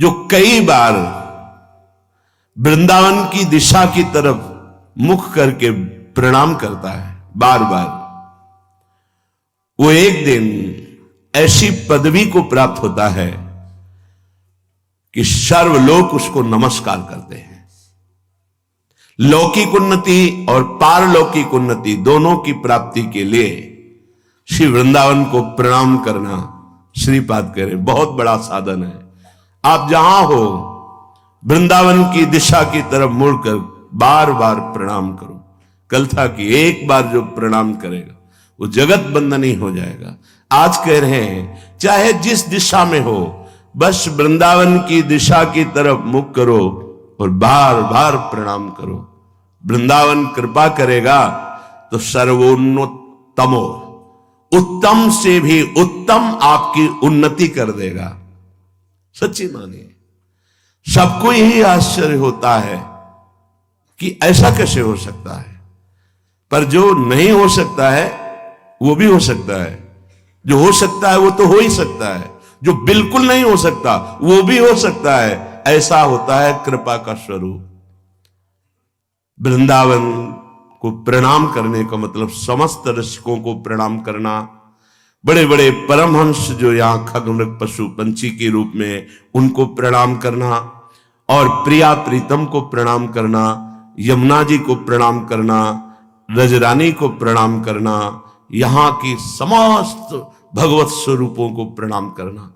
जो कई बार वृंदावन की दिशा की तरफ मुख करके प्रणाम करता है बार बार, वो एक दिन ऐसी पदवी को प्राप्त होता है कि सर्वलोक उसको नमस्कार करते हैं। लौकिक उन्नति और पारलौकिक उन्नति दोनों की प्राप्ति के लिए श्री वृंदावन को प्रणाम करना श्रीपाद कह रहे बहुत बड़ा साधन है। आप जहां हो वृंदावन की दिशा की तरफ मुड़कर बार बार प्रणाम करो। कल था कि एक बार जो प्रणाम करेगा वो जगत बंदनी हो जाएगा। आज कह रहे हैं चाहे जिस दिशा में हो, बस वृंदावन की दिशा की तरफ मुख करो और बार बार प्रणाम करो। वृंदावन कृपा करेगा तो सर्वोन्नतमो, उत्तम से भी उत्तम आपकी उन्नति कर देगा। सच्ची मानिए, सबको यही आश्चर्य होता है कि ऐसा कैसे हो सकता है, पर जो नहीं हो सकता है वो भी हो सकता है, जो हो सकता है वो तो हो ही सकता है, जो बिल्कुल नहीं हो सकता वो भी हो सकता है। ऐसा होता है कृपा का स्वरूप। वृंदावन को प्रणाम करने का मतलब समस्त रसिकों को प्रणाम करना, बड़े बड़े परमहंस जो यहां खगमृग पशु पंछी के रूप में उनको प्रणाम करना, और प्रिया प्रीतम को प्रणाम करना, यमुना जी को प्रणाम करना, रजरानी को प्रणाम करना, यहां की समस्त भगवत स्वरूपों को प्रणाम करना।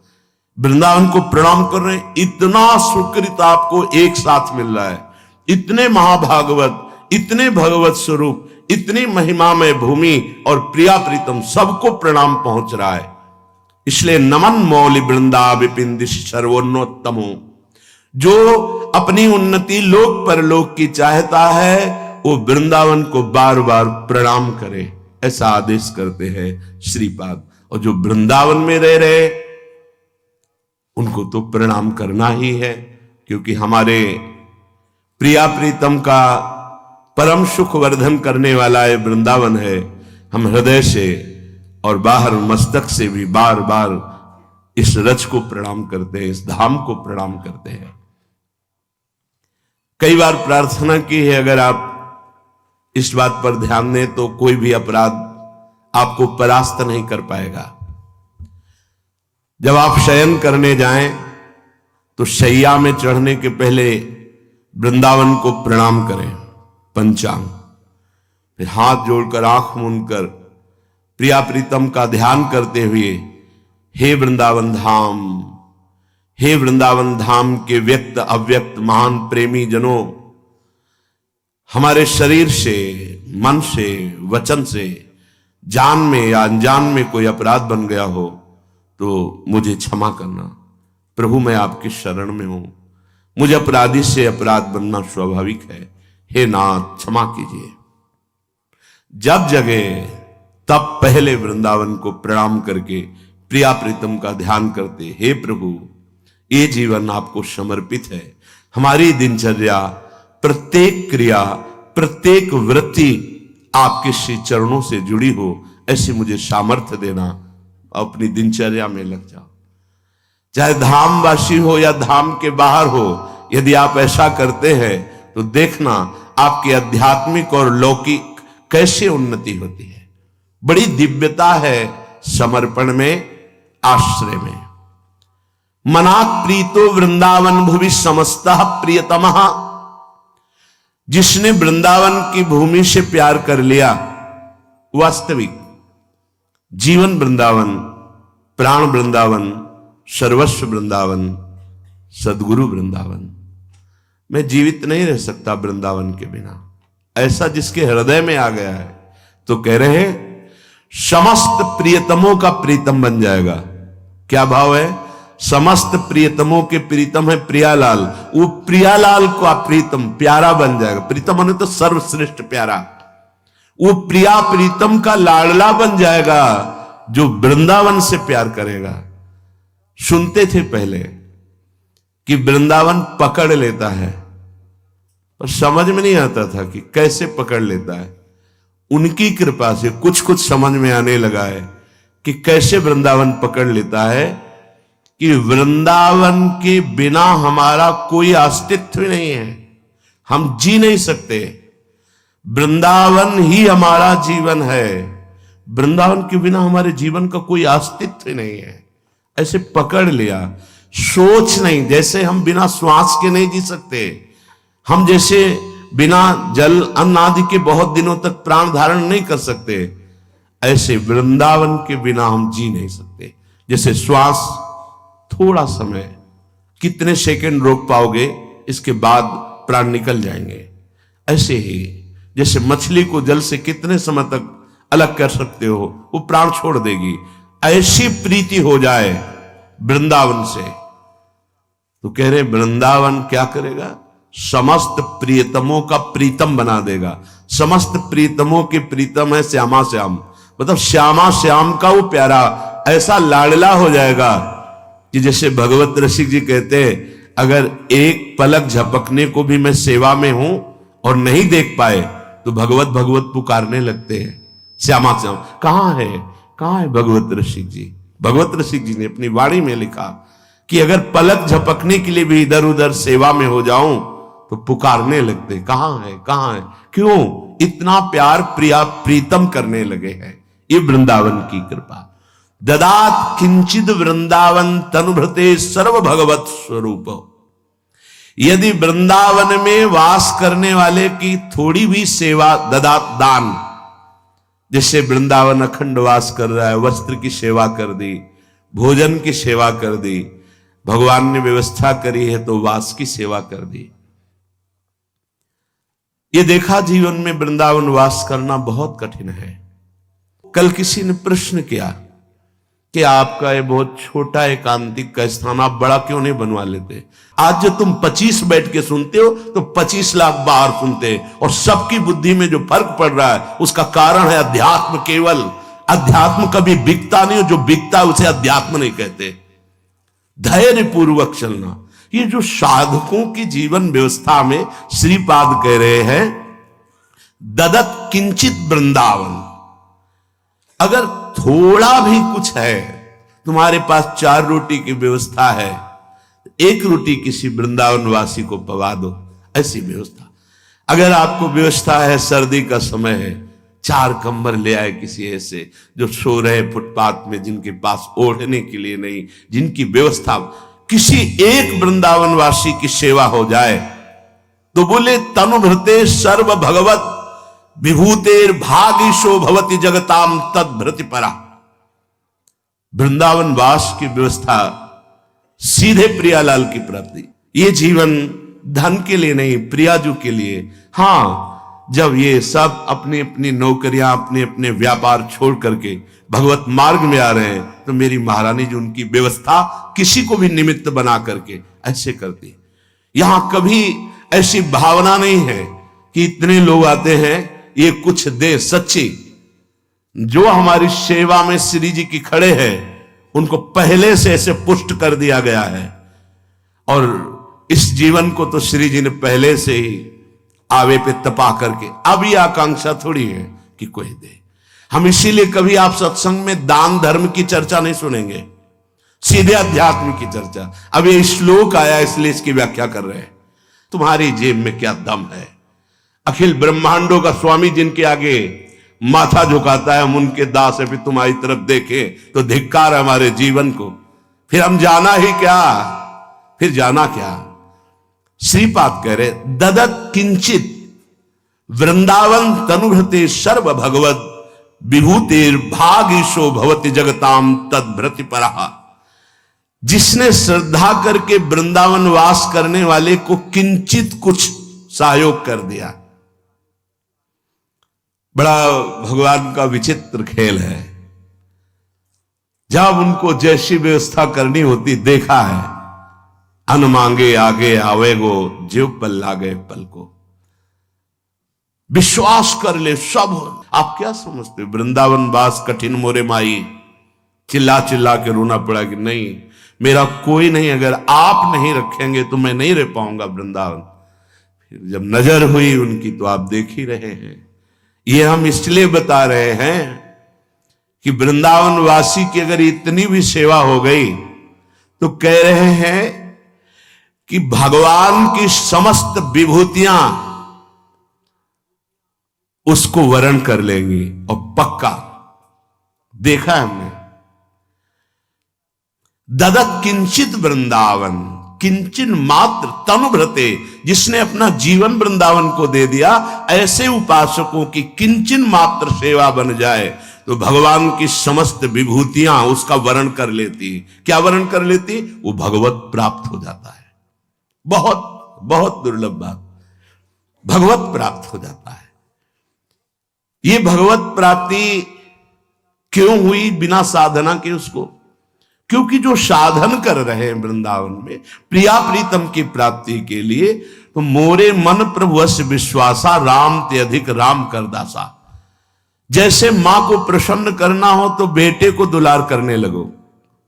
वृंदावन को प्रणाम कर रहे हैं, इतना सुकृत आपको एक साथ मिल रहा है। इतने महाभागवत, इतने भगवत स्वरूप, इतनी महिमामय भूमि और प्रिया प्रीतम सबको प्रणाम पहुंच रहा है। इसलिए नमन मौलि वृंदा विपिन दिश सर्वोन्नतमो, जो अपनी उन्नति लोक परलोक की चाहता है वो वृंदावन को बार बार प्रणाम करे, ऐसा आदेश करते हैं श्रीपाद। और जो वृंदावन में रह रहे उनको तो प्रणाम करना ही है, क्योंकि हमारे प्रिया प्रीतम का परम सुख वर्धन करने वाला ये वृंदावन है। हम हृदय से और बाहर मस्तक से भी बार बार इस रच को प्रणाम करते हैं, इस धाम को प्रणाम करते हैं। कई बार प्रार्थना की है, अगर आप इस बात पर ध्यान दें तो कोई भी अपराध आपको परास्त नहीं कर पाएगा। जब आप शयन करने जाएं तो शैया में चढ़ने के पहले वृंदावन को प्रणाम करें, पंचांग, फिर हाथ जोड़कर आंख मूंदकर प्रिया प्रीतम का ध्यान करते हुए हे वृंदावन धाम, हे वृंदावन धाम के व्यक्त अव्यक्त महान प्रेमी जनों, हमारे शरीर से, मन से, वचन से, जान में या अनजान में कोई अपराध बन गया हो तो मुझे क्षमा करना। प्रभु मैं आपकी शरण में हूं, मुझे अपराधी से अपराध बनना स्वाभाविक है, हे नाथ क्षमा कीजिए। जब जगे तब पहले वृंदावन को प्रणाम करके प्रिया प्रीतम का ध्यान करते, हे प्रभु ये जीवन आपको समर्पित है। हमारी दिनचर्या, प्रत्येक क्रिया, प्रत्येक वृत्ति आपके श्री चरणों से जुड़ी हो, ऐसे मुझे सामर्थ्य देना। अपनी दिनचर्या में लग जाओ, चाहे धामवासी हो या धाम के बाहर हो। यदि आप ऐसा करते हैं तो देखना आपकी आध्यात्मिक और लौकिक कैसे उन्नति होती है। बड़ी दिव्यता है समर्पण में, आश्रय में। मनात् प्रीतो वृंदावन भुवि समस्तः प्रियतमः, जिसने वृंदावन की भूमि से प्यार कर लिया, वास्तविक जीवन वृंदावन, प्राण वृंदावन, सर्वस्व वृंदावन, सदगुरु वृंदावन। मैं जीवित नहीं रह सकता वृंदावन के बिना, ऐसा जिसके हृदय में आ गया है तो कह रहे हैं समस्त प्रियतमों का प्रीतम बन जाएगा। क्या भाव है? समस्त प्रियतमों के प्रीतम है प्रियालाल, वो प्रियालाल का प्रीतम प्यारा बन जाएगा। प्रीतम माने तो सर्वश्रेष्ठ प्यारा, वो प्रिया प्रीतम का लाडला बन जाएगा जो वृंदावन से प्यार करेगा। सुनते थे पहले कि वृंदावन पकड़ लेता है, पर समझ में नहीं आता था कि कैसे पकड़ लेता है। उनकी कृपा से कुछ कुछ समझ में आने लगा है कि कैसे वृंदावन पकड़ लेता है। कि वृंदावन के बिना हमारा कोई अस्तित्व नहीं है, हम जी नहीं सकते। वृंदावन ही हमारा जीवन है, वृंदावन के बिना हमारे जीवन का कोई अस्तित्व नहीं है। ऐसे पकड़ लिया, सोच नहीं। जैसे हम बिना श्वास के नहीं जी सकते, हम जैसे बिना जल अन्न आदि के बहुत दिनों तक प्राण धारण नहीं कर सकते, ऐसे वृंदावन के बिना हम जी नहीं सकते। जैसे श्वास थोड़ा समय, कितने सेकंड रोक पाओगे, इसके बाद प्राण निकल जाएंगे। ऐसे ही जैसे मछली को जल से कितने समय तक अलग कर सकते हो, वो प्राण छोड़ देगी। ऐसी प्रीति हो जाए वृंदावन से, तो कह रहे वृंदावन क्या करेगा, समस्त प्रियतमों का प्रीतम बना देगा। समस्त प्रीतमों के प्रीतम है श्यामा श्याम, मतलब श्यामा श्याम का वो प्यारा ऐसा लाडला हो जाएगा कि जैसे भगवत रसिक जी कहते हैं, अगर एक पलक झपकने को भी मैं सेवा में हूं और नहीं देख पाए तो भगवत भगवत पुकारने लगते हैं। श्यामा श्याम कहां है भगवत रसिक जी? भगवत रसिक जी ने अपनी वाणी में लिखा कि अगर पलक झपकने के लिए भी इधर उधर सेवा में हो जाऊं तो पुकारने लगते, कहां है? क्यों? इतना प्यार प्रीतम करने लगे हैं। ये वृंदावन की कृपा। ददात किंचिद वृंदावन तनुभृते सर्व भगवत स्वरूप। यदि वृंदावन में वास करने वाले की थोड़ी भी सेवा, ददात दान, जैसे वृंदावन अखंड वास कर रहा है, वस्त्र की सेवा कर दी, भोजन की सेवा कर दी, भगवान ने व्यवस्था करी है तो वास की सेवा कर दी। ये देखा जीवन में वृंदावन वास करना बहुत कठिन है। कल किसी ने प्रश्न किया कि आपका ये बहुत छोटा एकांतिक का स्थान, आप बड़ा क्यों नहीं बनवा लेते? आज जो तुम 25 बैठ के सुनते हो तो 25 लाख बाहर सुनते हैं, और सबकी बुद्धि में जो फर्क पड़ रहा है उसका कारण है अध्यात्म। केवल अध्यात्म कभी बिकता नहीं, जो बिकता है उसे अध्यात्म नहीं कहते। धैर्य पूर्वक चलना, ये जो साधकों की जीवन व्यवस्था में श्रीपाद कह रहे हैं, ददत किंचित वृंदावन। अगर थोड़ा भी कुछ है, तुम्हारे पास 4 रोटी की व्यवस्था है, एक रोटी किसी वृंदावन वासी को पवा दो, ऐसी व्यवस्था। अगर आपको व्यवस्था है, सर्दी का समय है, 4 कंबल ले आए किसी ऐसे जो सो रहे फुटपाथ में, जिनके पास ओढ़ने के लिए नहीं, जिनकी व्यवस्था, किसी एक वृंदावन वासी की सेवा हो जाए तो बोले तनुभृते सर्व भगवत विभूतेर भागीशो भवति जगताम तद भृति परा। वृंदावन वास की व्यवस्था सीधे प्रियालाल की प्राप्ति। ये जीवन धन के लिए नहीं, प्रियाजू के लिए। हां, जब ये सब अपनी अपनी नौकरियां, अपने अपने व्यापार छोड़ करके भगवत मार्ग में आ रहे हैं, तो मेरी महारानी जी उनकी व्यवस्था किसी को भी निमित्त बना करके ऐसे करती। यहां कभी ऐसी भावना नहीं है कि इतने लोग आते हैं ये कुछ दे। सच्ची जो हमारी सेवा में श्री जी की खड़े हैं, उनको पहले से ऐसे पुष्ट कर दिया गया है, और इस जीवन को तो श्री जी ने पहले से ही आवे पे तपा करके, अब ये आकांक्षा थोड़ी है कि कोई दे। हम इसीलिए कभी आप सत्संग में दान धर्म की चर्चा नहीं सुनेंगे, सीधे अध्यात्म की चर्चा। अब ये श्लोक आया इसलिए इसकी व्याख्या कर रहे हैं। तुम्हारी जेब में क्या दम है? अखिल ब्रह्मांडों का स्वामी जिनके आगे माथा झुकाता है, हम उनके दास है, फिर तुम्हारी तरफ देखें तो धिक्कार है हमारे जीवन को। फिर हम जाना ही क्या, फिर जाना क्या? श्रीपाद कह रहे ददत किंचित वृंदावन तनुभृते सर्व भगवत विभूतेर भागीशो भवति जगताम तद भृति परा। जिसने श्रद्धा करके वृंदावन वास करने वाले को किंचित कुछ सहयोग कर दिया। बड़ा भगवान का विचित्र खेल है। जब उनको जैसी व्यवस्था करनी होती, देखा है, अन मांगे आगे आवेगो, जीव पल लागे पल को। विश्वास कर ले सब। आप क्या समझते, वृंदावन वास कठिन मोरे माई, चिल्ला चिल्ला के रोना पड़ा कि नहीं मेरा कोई नहीं, अगर आप नहीं रखेंगे तो मैं नहीं रह पाऊंगा वृंदावन। फिर जब नजर हुई उनकी तो आप देख ही रहे हैं। ये हम इसलिए बता रहे हैं कि वृंदावन वासी की अगर इतनी भी सेवा हो गई तो कह रहे हैं कि भगवान की समस्त विभूतियां उसको वर्ण कर लेंगी। और पक्का देखा है हमने। ददत किंचित वृंदावन, किंचन मात्र तनुभृते, जिसने अपना जीवन वृंदावन को दे दिया, ऐसे उपासकों की किंचन मात्र सेवा बन जाए तो भगवान की समस्त विभूतियां उसका वर्ण कर लेती। क्या वर्ण कर लेती? वो भगवत प्राप्त हो जाता है। बहुत बहुत दुर्लभ बात, भगवत प्राप्त हो जाता है। ये भगवत प्राप्ति क्यों हुई बिना साधना के उसको? क्योंकि जो साधन कर रहे हैं वृंदावन में प्रिया प्रीतम की प्राप्ति के लिए, तो मोरे मन प्रभुअस्य विश्वासा, राम ते अधिक राम कर दासा। जैसे मां को प्रसन्न करना हो तो बेटे को दुलार करने लगो।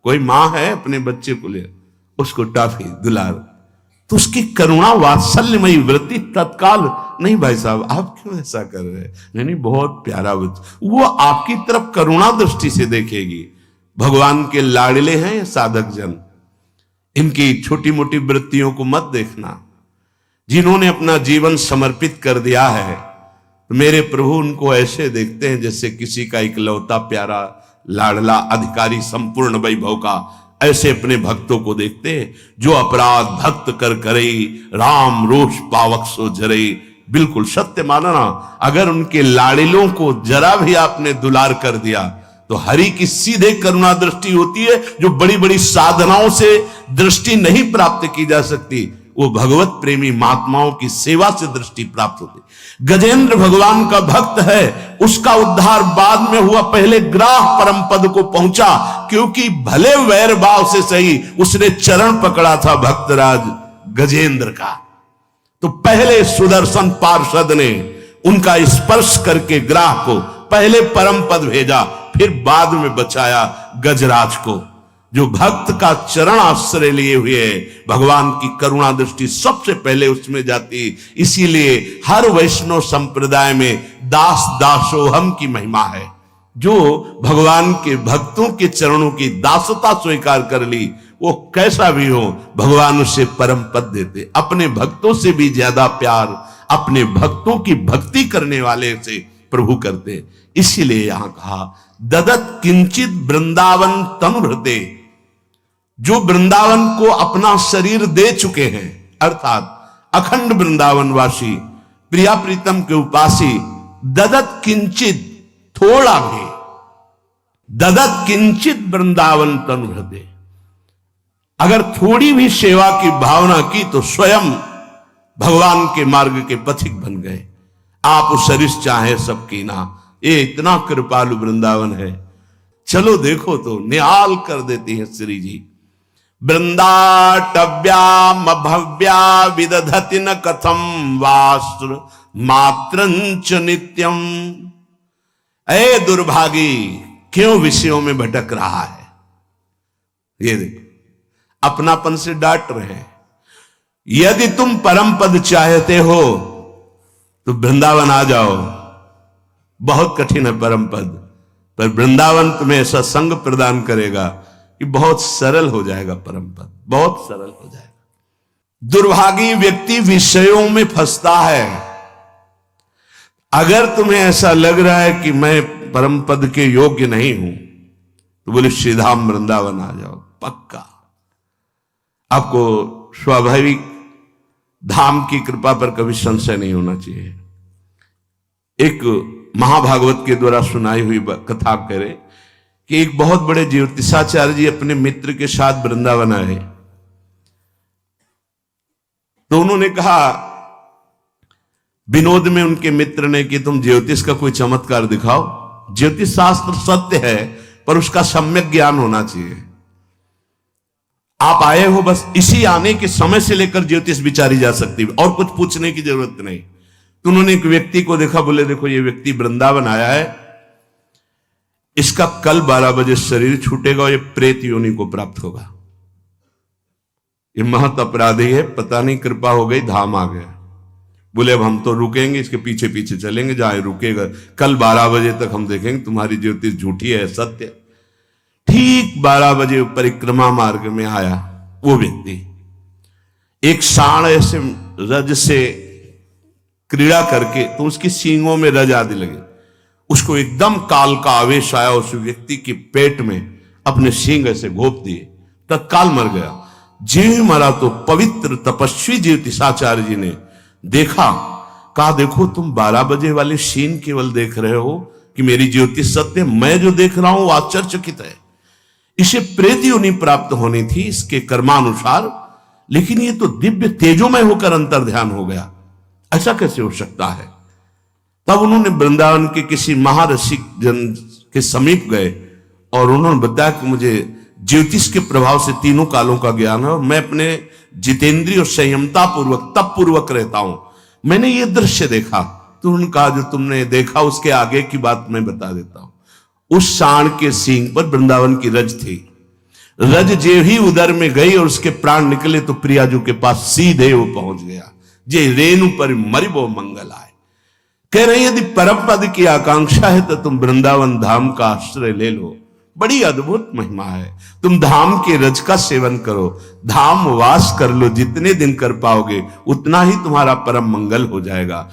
कोई मां है अपने बच्चे को ले उसको टॉफी दुलार, तो उसकी करुणा वात्सल्यमयी वृत्ति तत्काल, नहीं भाई साहब आप क्यों ऐसा कर रहे हैं, नहीं बहुत प्यारा बच्चा, वो आपकी तरफ करुणा दृष्टि से देखेगी। भगवान के लाडले हैं ये साधक जन, इनकी छोटी मोटी वृत्तियों को मत देखना। जिन्होंने अपना जीवन समर्पित कर दिया है, तो मेरे प्रभु उनको ऐसे देखते हैं जैसे किसी का इकलौता प्यारा लाडला अधिकारी संपूर्ण वैभव का, ऐसे अपने भक्तों को देखते हैं। जो अपराध भक्त कर करे, राम रोष पावक सो जरे। बिल्कुल सत्य मानना, अगर उनके लाड़िलों को जरा भी आपने दुलार कर दिया तो हरि की सीधे करुणा दृष्टि होती है, जो बड़ी बड़ी साधनाओं से दृष्टि नहीं प्राप्त की जा सकती, वो भगवत प्रेमी महात्माओं की सेवा से दृष्टि प्राप्त होती। गजेंद्र भगवान का भक्त है, उसका उद्धार बाद में हुआ, पहले ग्राह परम पद को पहुंचा, क्योंकि भले वैर भाव से सही उसने चरण पकड़ा था भक्तराज गजेंद्र का। तो पहले सुदर्शन पार्षद ने उनका स्पर्श करके ग्राह को पहले परम पद भेजा, फिर बाद में बचाया गजराज को। जो भक्त का चरण आश्रय लिए हुए है, भगवान की करुणा दृष्टि सबसे पहले उसमें जाती। इसीलिए हर वैष्णव संप्रदाय में दास दासोहम की महिमा है। जो भगवान के भक्तों के चरणों की दासता स्वीकार कर ली, वो कैसा भी हो भगवान उसे परम पद देते। अपने भक्तों से भी ज्यादा प्यार अपने भक्तों की भक्ति करने वाले से प्रभु करते। इसीलिए यहां कहा ददत किंचित वृंदावन तनुभृते, जो वृंदावन को अपना शरीर दे चुके हैं, अर्थात अखंड वृंदावनवासी प्रिया प्रीतम के उपासी, ददत किंचित थोड़ा भी, ददत किंचित वृंदावन तनुभृते, अगर थोड़ी भी सेवा की भावना की तो स्वयं भगवान के मार्ग के पथिक बन गए। आप सरिस चाहे सबकी ना, ये इतना कृपालु वृंदावन है। चलो देखो तो निहाल कर देती है श्री जी। वृंदाटव्याम भव्या विदधति न कथम वास्त्र मात्रंच नित्यम। ऐ दुर्भागी, क्यों विषयों में भटक रहा है? ये देखो अपनापन से डांट रहे हैं। यदि तुम परम पद चाहते हो तो वृंदावन आ जाओ। बहुत कठिन है परम पद, पर वृंदावन तुम्हें ऐसा संग प्रदान करेगा कि बहुत सरल हो जाएगा परम पद, बहुत सरल हो जाएगा। दुर्भागी व्यक्ति विषयों में फंसता है। अगर तुम्हें ऐसा लग रहा है कि मैं परम पद के योग्य नहीं हूं, तो बोले श्रीधाम वृंदावन आ जाओ, पक्का आपको स्वाभाविक धाम की कृपा पर कभी संशय नहीं होना चाहिए। एक महाभागवत के द्वारा सुनाई हुई कथा करे कि एक बहुत बड़े ज्योतिषाचार्य जी अपने मित्र के साथ वृंदावन आए। तो उन्होंने कहा, विनोद में उनके मित्र ने कि तुम ज्योतिष का कोई चमत्कार दिखाओ। ज्योतिष शास्त्र सत्य है, पर उसका सम्यक ज्ञान होना चाहिए। आप आए हो, बस इसी आने के समय से लेकर ज्योतिष विचारी जा सकती है, और कुछ पूछने की जरूरत नहीं। तो उन्होंने एक व्यक्ति को देखा, बोले देखो ये व्यक्ति वृंदावन आया है, इसका कल 12 बजे शरीर छूटेगा और ये प्रेत योनि को प्राप्त होगा। ये महत अपराधी है, पता नहीं कृपा हो गई धाम आ गया। बोले अब हम तो रुकेंगे, इसके पीछे पीछे चलेंगे, जहां रुकेगा कल 12 बजे तक हम देखेंगे तुम्हारी ज्योतिष झूठी है सत्य। ठीक 12 बजे परिक्रमा मार्ग में आया वो व्यक्ति, एक सांड ऐसे रज से क्रीड़ा करके तो उसकी सींगों में रज आदि लगे, उसको एकदम काल का आवेश आया, उस व्यक्ति के पेट में अपने सींग ऐसे घोप दिए, तत्काल मर गया। जीव मरा तो पवित्र तपस्वी ज्योतिषाचार्य जी ने देखा, कहा देखो तुम 12 बजे वाले सीन केवल देख रहे हो कि मेरी ज्योतिष सत्य, मैं जो देख रहा हूं आश्चर्यचकित है। इसे प्रेत योनि प्राप्त होनी थी इसके कर्मानुसार, लेकिन ये तो दिव्य तेजोमय होकर अंतर ध्यान हो गया, ऐसा कैसे हो सकता है। तब उन्होंने वृंदावन के किसी महारसिक जन के समीप गए और उन्होंने बताया कि मुझे ज्योतिष के प्रभाव से तीनों कालों का ज्ञान है और मैं अपने जितेंद्रिय और संयमता पूर्वक तप पूर्वक रहता हूं, मैंने ये दृश्य देखा। तो उन्होंने कहा जो तुमने देखा उसके आगे की बात मैं बता देता हूं। उस सांड के सींग पर वृंदावन की रज थी, रज जे ही उदर में गई और उसके प्राण निकले तो प्रियाजू के पास सीधे वो पहुंच गया। जे रेणु पर मरिबो मंगल आए। कह रहे यदि परम पद की आकांक्षा है तो तुम वृंदावन धाम का आश्रय ले लो, बड़ी अद्भुत महिमा है। तुम धाम के रज का सेवन करो, धाम वास कर लो, जितने दिन कर पाओगे उतना ही तुम्हारा परम मंगल हो जाएगा।